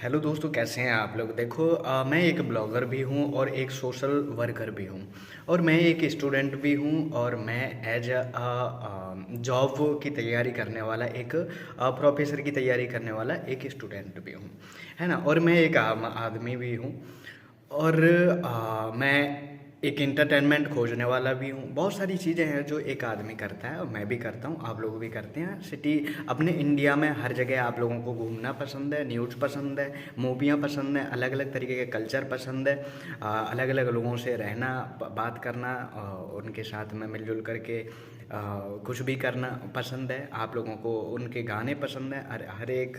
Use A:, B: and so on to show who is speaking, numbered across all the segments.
A: Hello दोस्तों, कैसे हैं आप लोग। देखो, मैं एक ब्लॉगर भी हूँ और एक सोशल वर्कर भी हूँ और मैं एक स्टूडेंट भी हूँ और मैं एज जॉब की तैयारी करने वाला एक प्रोफेसर की तैयारी करने वाला एक स्टूडेंट भी हूँ, है ना। और मैं एक आम आदमी भी हूँ और मैं एक इंटरटेनमेंट खोजने वाला भी हूँ। बहुत सारी चीज़ें हैं जो एक आदमी करता है और मैं भी करता हूँ, आप लोग भी करते हैं। सिटी अपने इंडिया में हर जगह आप लोगों को घूमना पसंद है, न्यूज़ पसंद है, मूवियाँ पसंद है, अलग अलग तरीके के कल्चर पसंद है, अलग अलग लोगों से रहना, बात करना, उनके साथ में मिलजुल करके कुछ भी करना पसंद है। आप लोगों को उनके गाने पसंद है, हर हर एक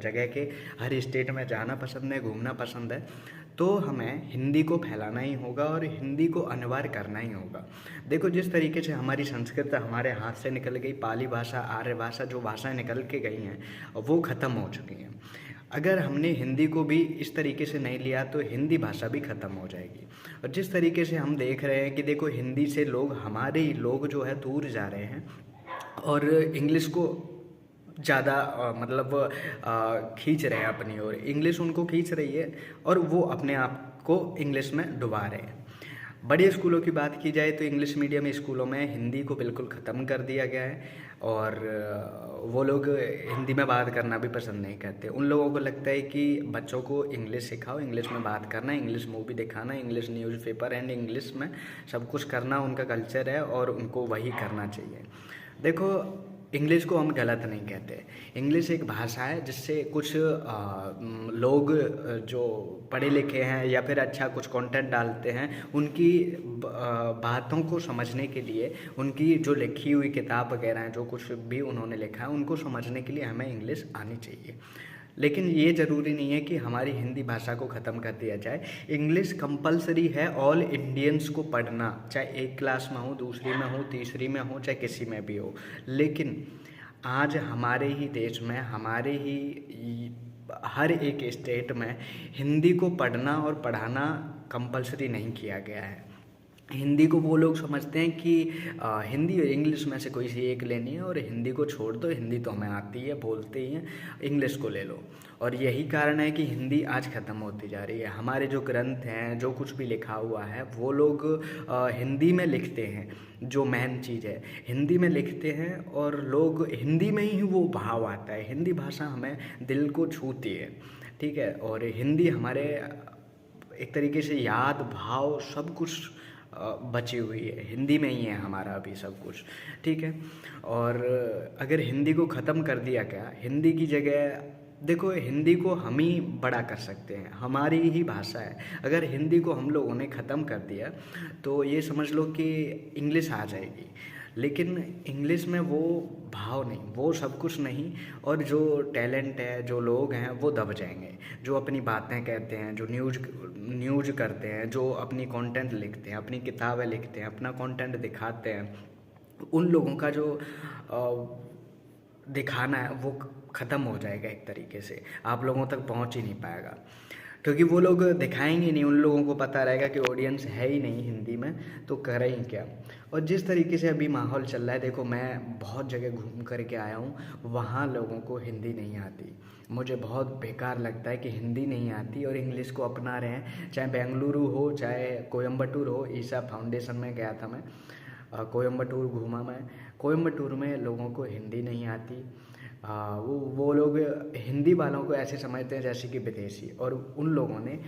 A: जगह के हर स्टेट में जाना पसंद है, घूमना पसंद है। तो हमें हिंदी को फैलाना ही होगा और हिंदी को अनिवार्य करना ही होगा। देखो, जिस तरीके से हमारी संस्कृत हमारे हाथ से निकल गई, पाली भाषा, आर्य भाषा, जो भाषाएं निकल के गई हैं वो ख़त्म हो चुकी हैं। अगर हमने हिंदी को भी इस तरीके से नहीं लिया तो हिंदी भाषा भी ख़त्म हो जाएगी। और जिस तरीके से हम देख रहे हैं कि देखो, हिंदी से लोग, हमारे ही लोग जो है दूर जा रहे हैं और इंग्लिश को ज़्यादा मतलब खींच रहे हैं अपनी ओर, इंग्लिश उनको खींच रही है और वो अपने आप को इंग्लिश में डुबा रहे हैं। बड़े स्कूलों की बात की जाए तो इंग्लिश मीडियम स्कूलों में हिंदी को बिल्कुल ख़त्म कर दिया गया है और वो लोग हिंदी में बात करना भी पसंद नहीं करते। उन लोगों को लगता है कि बच्चों को इंग्लिश सिखाओ, इंग्लिश में बात करना, इंग्लिश मूवी दिखाना, इंग्लिश न्यूज़पेपर एंड इंग्लिश में सब कुछ करना उनका कल्चर है और उनको वही करना चाहिए। देखो, इंग्लिश को हम गलत नहीं कहते। इंग्लिश एक भाषा है जिससे कुछ लोग जो पढ़े लिखे हैं या फिर अच्छा कुछ कंटेंट डालते हैं, उनकी बातों को समझने के लिए, उनकी जो लिखी हुई किताब वगैरह हैं, जो कुछ भी उन्होंने लिखा है, उनको समझने के लिए हमें इंग्लिश आनी चाहिए। लेकिन ये ज़रूरी नहीं है कि हमारी हिंदी भाषा को ख़त्म कर दिया जाए। इंग्लिश कंपलसरी है ऑल इंडियंस को पढ़ना, चाहे एक क्लास में हो, दूसरी में हो, तीसरी में हो, चाहे किसी में भी हो। लेकिन आज हमारे ही देश में, हमारे ही हर एक स्टेट में हिंदी को पढ़ना और पढ़ाना कंपलसरी नहीं किया गया है। हिंदी को वो लोग समझते हैं कि हिंदी और इंग्लिश में से कोई सी एक लेनी है और हिंदी को छोड़ दो, हिंदी तो हमें आती है, बोलते ही हैं, इंग्लिश को ले लो। और यही कारण है कि हिंदी आज ख़त्म होती जा रही है। हमारे जो ग्रंथ हैं, जो कुछ भी लिखा हुआ है, वो लोग हिंदी में लिखते हैं। जो मेन चीज़ है, हिंदी में लिखते हैं और लोग हिंदी में ही वो भाव आता है। हिंदी भाषा हमें दिल को छूती है, ठीक है। और हिंदी हमारे एक तरीके से याद, भाव, सब कुछ बची हुई है, हिंदी में ही है हमारा अभी सब कुछ, ठीक है। और अगर हिंदी को ख़त्म कर दिया गया, हिंदी की जगह, देखो, हिंदी को हम ही बड़ा कर सकते हैं, हमारी ही भाषा है। अगर हिंदी को हम लोगों ने ख़त्म कर दिया तो ये समझ लो कि इंग्लिश आ जाएगी। लेकिन इंग्लिश में वो भाव नहीं, वो सब कुछ नहीं, और जो टैलेंट है, जो लोग हैं, वो दब जाएंगे। जो अपनी बातें कहते हैं, जो न्यूज़ करते हैं, जो अपनी कंटेंट लिखते हैं, अपनी किताबें लिखते हैं, अपना कंटेंट दिखाते हैं, उन लोगों का जो दिखाना है वो ख़त्म हो जाएगा। एक तरीके से आप लोगों तक पहुंच ही नहीं पाएगा, क्योंकि वो लोग दिखाएंगे नहीं। उन लोगों को पता रहेगा कि ऑडियंस है ही नहीं हिंदी में, तो करें ही क्या। और जिस तरीके से अभी माहौल चल रहा है, देखो, मैं बहुत जगह घूम करके आया हूँ, वहाँ लोगों को हिंदी नहीं आती। मुझे बहुत बेकार लगता है कि हिंदी नहीं आती और इंग्लिश को अपना रहे हैं। चाहे बेंगलुरु हो, चाहे कोयम्बटूर हो, ईसा फाउंडेशन में गया था मैं, कोयम्बटूर घूमा मैं। कोयम्बटूर में लोगों को हिंदी नहीं आती। वो लोग हिंदी वालों को ऐसे समझते हैं जैसे कि विदेशी, और उन लोगों ने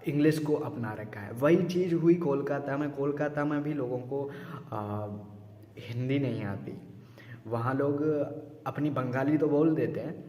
A: इंग्लिश को अपना रखा है। वही चीज़ हुई कोलकाता में। कोलकाता में भी लोगों को हिंदी नहीं आती। वहाँ लोग अपनी बंगाली तो बोल देते हैं,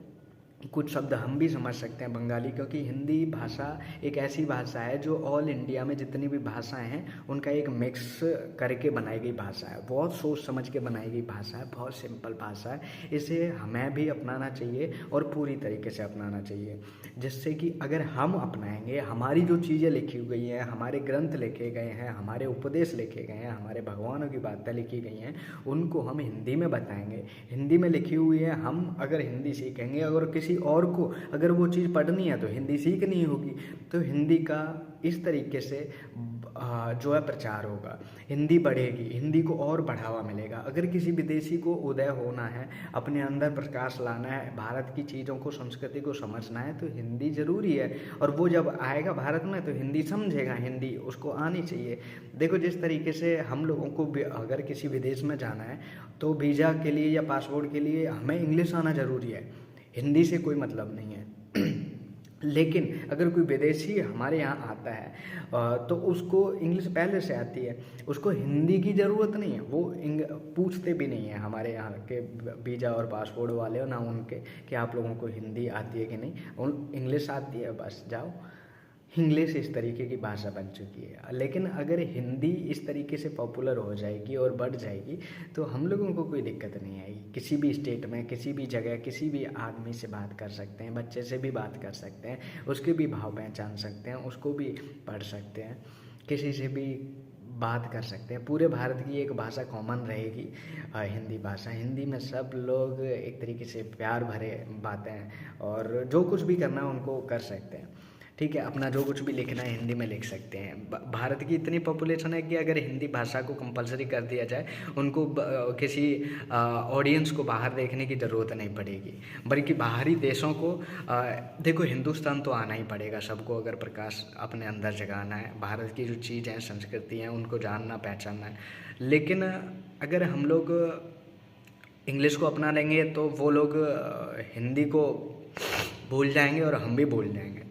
A: कुछ शब्द हम भी समझ सकते हैं बंगाली, क्योंकि हिंदी भाषा एक ऐसी भाषा है जो ऑल इंडिया में जितनी भी भाषाएं हैं उनका एक मिक्स करके बनाई गई भाषा है। बहुत सोच समझ के बनाई गई भाषा है, बहुत सिंपल भाषा है। इसे हमें भी अपनाना चाहिए और पूरी तरीके से अपनाना चाहिए, जिससे कि अगर हम अपनाएंगे, हमारी जो चीज़ें लिखी गई हैं, हमारे ग्रंथ लिखे गए हैं, हमारे उपदेश लिखे गए हैं, हमारे भगवानों की बातें लिखी गई हैं, उनको हम हिंदी में बताएंगे। हिंदी में लिखी हुई है, हम अगर हिंदी सीखेंगे, अगर किसी किसी और को अगर वो चीज़ पढ़नी है तो हिंदी सीखनी होगी। तो हिंदी का इस तरीके से जो है प्रचार होगा, हिंदी बढ़ेगी, हिंदी को और बढ़ावा मिलेगा। अगर किसी विदेशी को उदय होना है, अपने अंदर प्रकाश लाना है, भारत की चीज़ों को, संस्कृति को समझना है, तो हिंदी ज़रूरी है। और वो जब आएगा भारत में तो हिंदी समझेगा, हिंदी उसको आनी चाहिए। देखो जिस तरीके से हम लोगों को अगर किसी विदेश में जाना है तो वीज़ा के लिए या पासपोर्ट के लिए हमें इंग्लिश आना ज़रूरी है, हिंदी से कोई मतलब नहीं है। लेकिन अगर कोई विदेशी हमारे यहाँ आता है तो उसको इंग्लिश पहले से आती है, उसको हिंदी की ज़रूरत नहीं है। वो पूछते भी नहीं है हमारे यहाँ के वीज़ा और पासपोर्ट वाले, ना उनके कि आप लोगों को हिंदी आती है कि नहीं, उन इंग्लिश आती है, बस जाओ। इंग्लिश इस तरीके की भाषा बन चुकी है। लेकिन अगर हिंदी इस तरीके से पॉपुलर हो जाएगी और बढ़ जाएगी तो हम लोगों को कोई दिक्कत नहीं आएगी। किसी भी स्टेट में, किसी भी जगह, किसी भी आदमी से बात कर सकते हैं, बच्चे से भी बात कर सकते हैं, उसके भी भाव पहचान सकते हैं, उसको भी पढ़ सकते हैं, किसी से भी बात कर सकते हैं। पूरे भारत की एक भाषा कॉमन रहेगी, हिंदी भाषा। हिंदी में सब लोग एक तरीके से प्यार भरे बातें और जो कुछ भी करना है उनको कर सकते हैं। ठीक है, अपना जो कुछ भी लिखना है हिंदी में लिख सकते हैं। भारत की इतनी पॉपुलेशन है कि अगर हिंदी भाषा को कंपलसरी कर दिया जाए, उनको किसी ऑडियंस को बाहर देखने की ज़रूरत नहीं पड़ेगी, बल्कि बाहरी देशों को देखो हिंदुस्तान तो आना ही पड़ेगा सबको, अगर प्रकाश अपने अंदर जगाना है, भारत की जो चीज़ हैं, संस्कृति हैं, उनको जानना पहचानना है। लेकिन अगर हम लोग इंग्लिश को अपना लेंगे तो वो लोग हिंदी को भूल जाएंगे और हम भी भूल जाएंगे।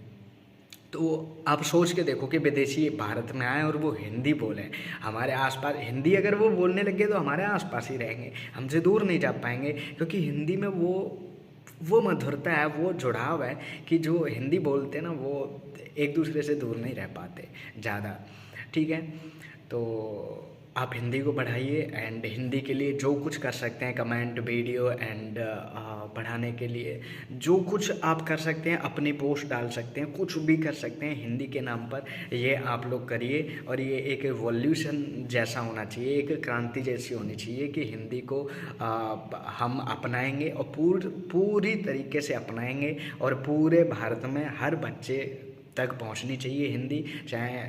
A: तो आप सोच के देखो कि विदेशी भारत में आए और वो हिंदी बोलें, हमारे आसपास हिंदी अगर वो बोलने लगे तो हमारे आसपास ही रहेंगे, हमसे दूर नहीं जा पाएंगे। क्योंकि हिंदी में वो मधुरता है, वो जुड़ाव है कि जो हिंदी बोलते हैं ना वो एक दूसरे से दूर नहीं रह पाते ज़्यादा। ठीक है, तो आप हिंदी को बढ़ाइए एंड हिंदी के लिए जो कुछ कर सकते हैं, कमेंट, वीडियो एंड बढ़ाने के लिए जो कुछ आप कर सकते हैं, अपनी पोस्ट डाल सकते हैं, कुछ भी कर सकते हैं हिंदी के नाम पर, ये आप लोग करिए। और ये एक एवोल्यूशन जैसा होना चाहिए, एक क्रांति जैसी होनी चाहिए कि हिंदी को हम अपनाएंगे और पूरी तरीके से अपनाएंगे और पूरे भारत में हर बच्चे तक पहुंचनी चाहिए हिंदी, चाहे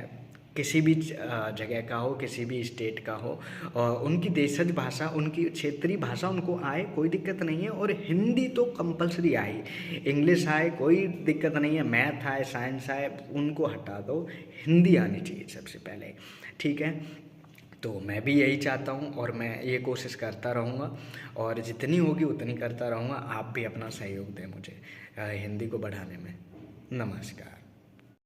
A: किसी भी जगह का हो, किसी भी स्टेट का हो, और उनकी देशज भाषा, उनकी क्षेत्रीय भाषा उनको आए, कोई दिक्कत नहीं है। और हिंदी तो कंपलसरी आए, इंग्लिश आए कोई दिक्कत नहीं है, मैथ आए, साइंस आए, उनको हटा दो, हिंदी आनी चाहिए सबसे पहले। ठीक है, तो मैं भी यही चाहता हूँ और मैं ये कोशिश करता रहूँगा और जितनी होगी उतनी करता रहूँगा। आप भी अपना सहयोग दें मुझे हिंदी को बढ़ाने में। नमस्कार।